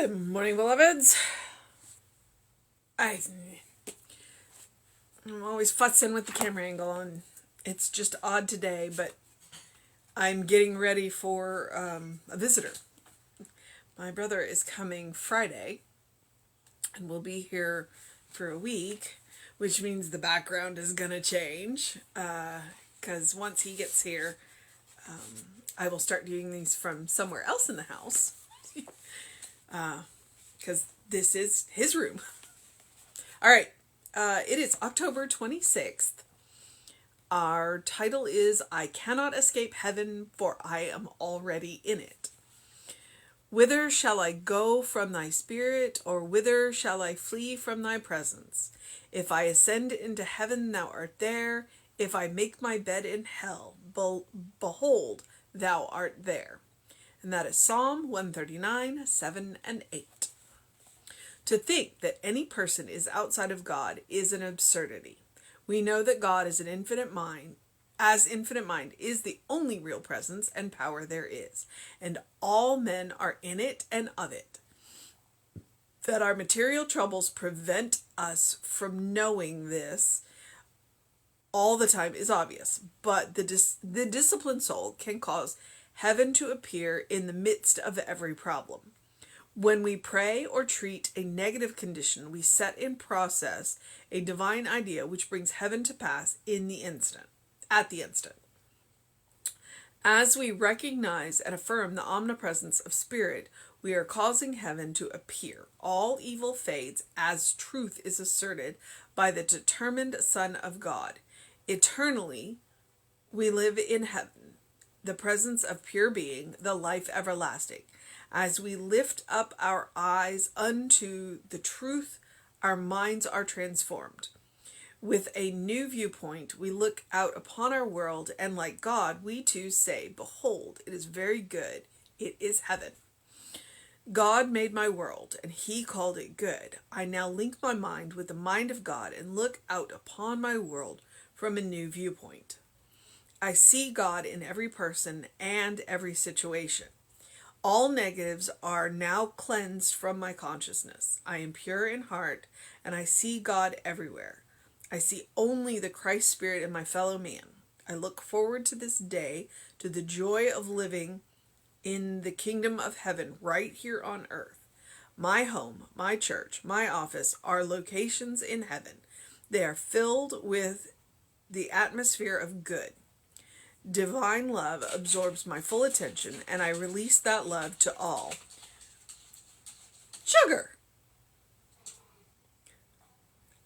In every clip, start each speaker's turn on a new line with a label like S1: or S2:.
S1: Good morning, beloveds. I'm always futzing with the camera angle, and it's just odd today, but I'm getting ready for a visitor. My brother is coming Friday, and we'll be here for a week, which means the background is going to change, because once he gets here, I will start doing these from somewhere else in the house, because this is his room. All right, it is October 26th. Our title is I Cannot Escape Heaven, for I Am Already in It. Whither shall I go from thy spirit, or whither shall I flee from thy presence? If I ascend into heaven, thou art there. If I make my bed in hell, behold, thou art there. And that is Psalm 139, 7 and 8. To think that any person is outside of God is an absurdity. We know that God is an infinite mind, is the only real presence and power there is, and all men are in it and of it. That our material troubles prevent us from knowing this all the time is obvious, but the disciplined soul can cause heaven to appear in the midst of every problem. When we pray or treat a negative condition, we set in process a divine idea which brings heaven to pass at the instant. As we recognize and affirm the omnipresence of spirit, we are causing heaven to appear. All evil fades as truth is asserted by the determined Son of God. Eternally, we live in heaven, the presence of pure being, the life everlasting. As we lift up our eyes unto the truth, our minds are transformed. With a new viewpoint, we look out upon our world, and like God, we too say, behold, it is very good. It is heaven. God made my world, and he called it good. I now link my mind with the mind of God and look out upon my world from a new viewpoint. I see God in every person and every situation. All negatives are now cleansed from my consciousness. I am pure in heart, and I see God everywhere. I see only the Christ Spirit in my fellow man. I look forward to this day, to the joy of living in the kingdom of heaven right here on earth. My home, my church, my office are locations in heaven. They are filled with the atmosphere of good. Divine love absorbs my full attention, and I release that love to all. Sugar!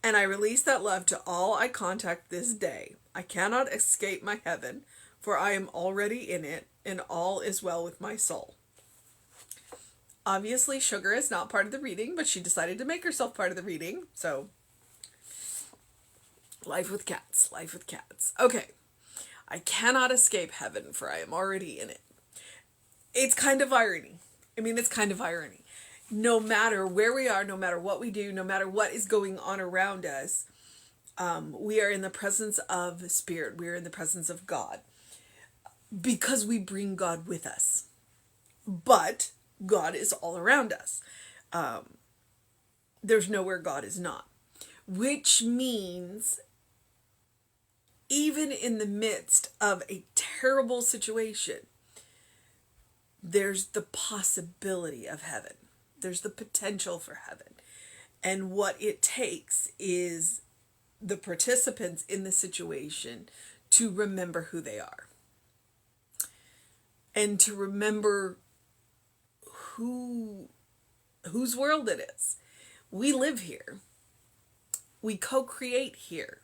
S1: And I release that love to all I contact this day. I cannot escape my heaven, for I am already in it, and all is well with my soul. Obviously, Sugar is not part of the reading, but she decided to make herself part of the reading, so life with cats, life with cats. Okay. I cannot escape heaven, for I am already in it. It's kind of irony. It's kind of irony. No matter where we are, no matter what we do, no matter what is going on around us, we are in the presence of Spirit. We are in the presence of God. Because we bring God with us. But God is all around us. There's nowhere God is not. Which means even in the midst of a terrible situation, there's the possibility of heaven. There's the potential for heaven. And what it takes is the participants in the situation to remember who they are. And to remember whose world it is. We live here. We co-create here.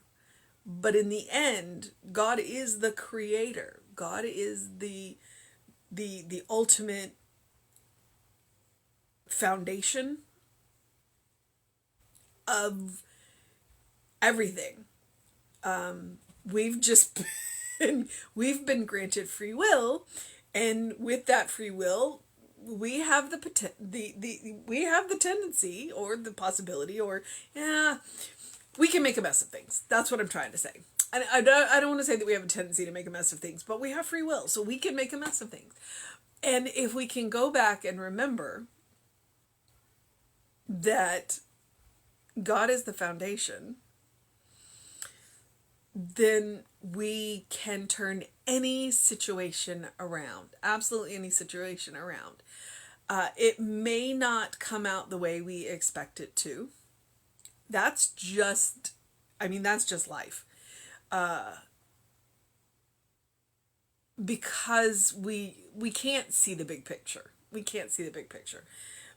S1: But in the end, God is the creator. God is the ultimate foundation of everything. We've been granted free will, and with that free will, we have we have the tendency or the possibility we can make a mess of things. That's what I'm trying to say. And I don't want to say that we have a tendency to make a mess of things, but we have free will, so we can make a mess of things. And if we can go back and remember that God is the foundation, then we can turn any situation around. Absolutely any situation around. It may not come out the way we expect it to. That's just, that's just life. Because we can't see the big picture. We can't see the big picture.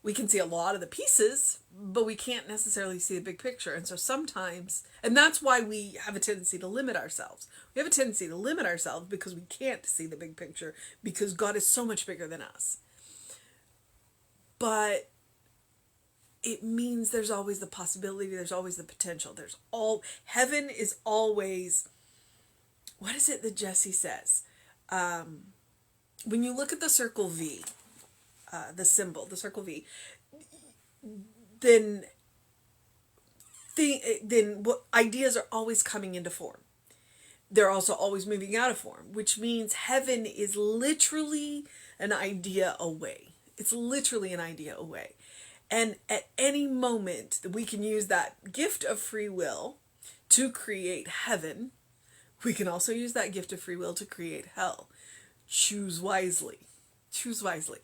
S1: We can see a lot of the pieces, but we can't necessarily see the big picture. And so sometimes, and that's why we have a tendency to limit ourselves. We have a tendency to limit ourselves because we can't see the big picture, because God is so much bigger than us. But it means there's always the possibility, there's always the potential. Heaven is always, what is it that Jesse says? When you look at the circle V, the symbol, the circle V, then what ideas are always coming into form. They're also always moving out of form, which means heaven is literally an idea away. It's literally an idea away. And at any moment, we can use that gift of free will to create heaven. We can also use that gift of free will to create hell. Choose wisely. Choose wisely.